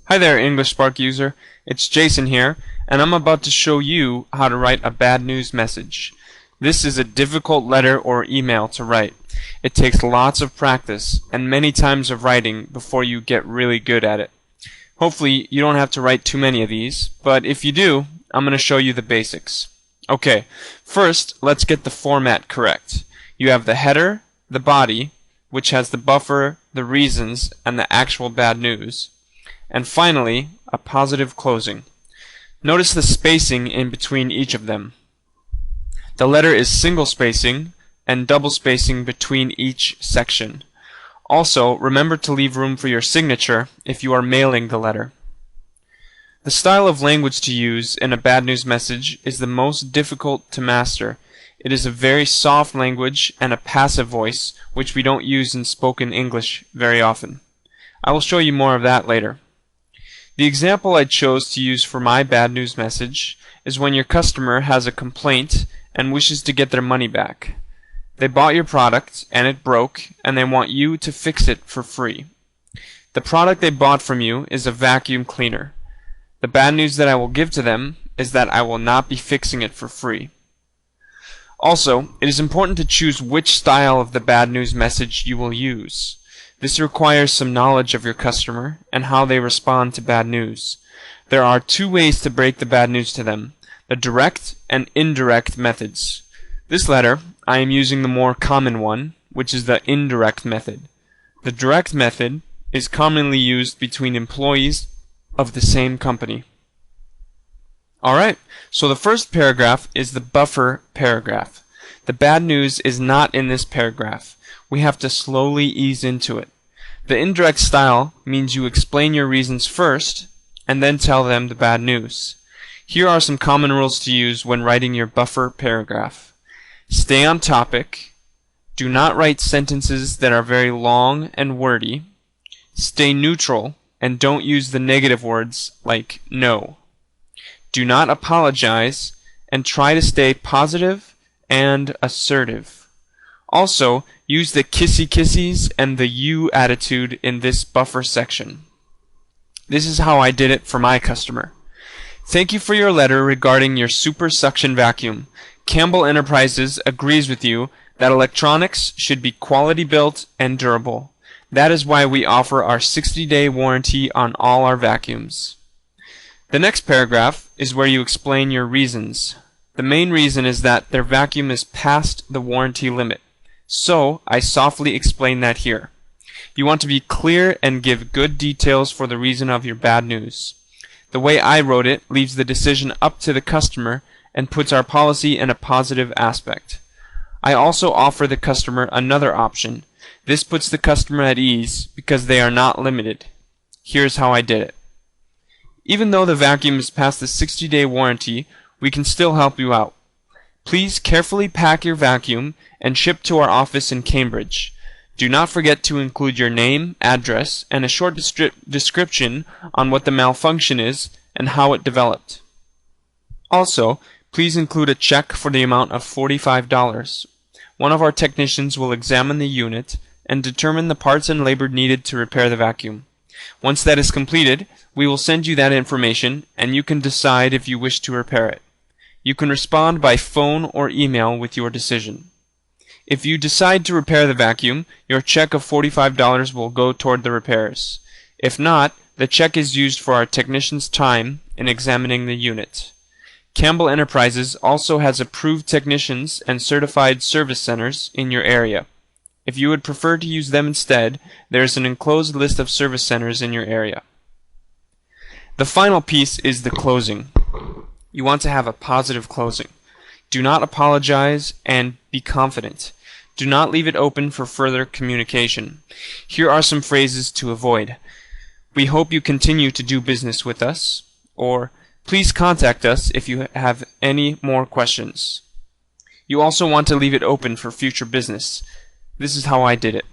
Hi there, English Spark user. It's Jason here, and I'm about to show you how to write a bad news message. This is a difficult letter or email to write. It takes lots of practice and many times of writing before you get really good at it. Hopefully, you don't have to write too many of these, but if you do, I'm going to show you the basics. Okay, first, let's get the format correct. You have the header, the body, which has the buffer, the reasons, and the actual bad news. And finally, a positive closing. Notice the spacing in between each of them. The letter is single spacing and double spacing between each section. Also, remember to leave room for your signature if you are mailing the letter. The style of language to use in a bad news message is the most difficult to master. It is a very soft language and a passive voice, which we don't use in spoken English very often. I will show you more of that later. The example I chose to use for my bad news message is when your customer has a complaint and wishes to get their money back. They bought your product and it broke and they want you to fix it for free. The product they bought from you is a vacuum cleaner. The bad news that I will give to them is that I will not be fixing it for free. Also, it is important to choose which style of the bad news message you will use. This requires some knowledge of your customer and how they respond to bad news. There are two ways to break the bad news to them, the direct and indirect methods. This letter, I am using the more common one, which is the indirect method. The direct method is commonly used between employees of the same company. Alright, so the first paragraph is the buffer paragraph. The bad news is not in this paragraph. We have to slowly ease into it. The indirect style means you explain your reasons first and then tell them the bad news. Here are some common rules to use when writing your buffer paragraph. Stay on topic. Do not write sentences that are very long and wordy. Stay neutral and don't use the negative words like no. Do not apologize and try to stay positive and assertive. Also, use the kissy kissies and the you attitude in this buffer section. This is how I did it for my customer. Thank you for your letter regarding your super suction vacuum. Campbell Enterprises agrees with you that electronics should be quality built and durable. That is why we offer our 60-day warranty on all our vacuums. The next paragraph is where you explain your reasons. The main reason is that their vacuum is past the warranty limit. So, I softly explain that here. You want to be clear and give good details for the reason of your bad news. The way I wrote it leaves the decision up to the customer and puts our policy in a positive aspect. I also offer the customer another option. This puts the customer at ease because they are not limited. Here's how I did it. Even though the vacuum is past the 60-day warranty, we can still help you out. Please carefully pack your vacuum and ship to our office in Cambridge. Do not forget to include your name, address, and a short description on what the malfunction is and how it developed. Also, please include a check for the amount of $45. One of our technicians will examine the unit and determine the parts and labor needed to repair the vacuum. Once that is completed, we will send you that information and you can decide if you wish to repair it. You can respond by phone or email with your decision. If you decide to repair the vacuum, your check of $45 will go toward the repairs. If not, the check is used for our technician's time in examining the unit. Campbell Enterprises also has approved technicians and certified service centers in your area. If you would prefer to use them instead, there is an enclosed list of service centers in your area. The final piece is the closing. You want to have a positive closing. Do not apologize and be confident. Do not leave it open for further communication. Here are some phrases to avoid. We hope you continue to do business with us, or please contact us if you have any more questions. You also want to leave it open for future business. This is how I did it.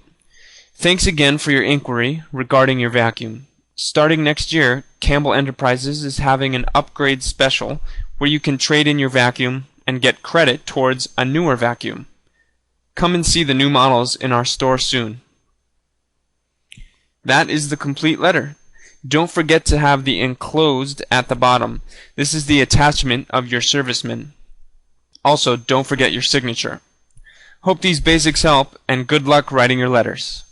Thanks again for your inquiry regarding your vacuum. Starting next year, Campbell Enterprises is having an upgrade special where you can trade in your vacuum and get credit towards a newer vacuum. Come and see the new models in our store soon. That is the complete letter. Don't forget to have the enclosed at the bottom. This is the attachment of your serviceman. Also, don't forget your signature. Hope these basics help, and good luck writing your letters.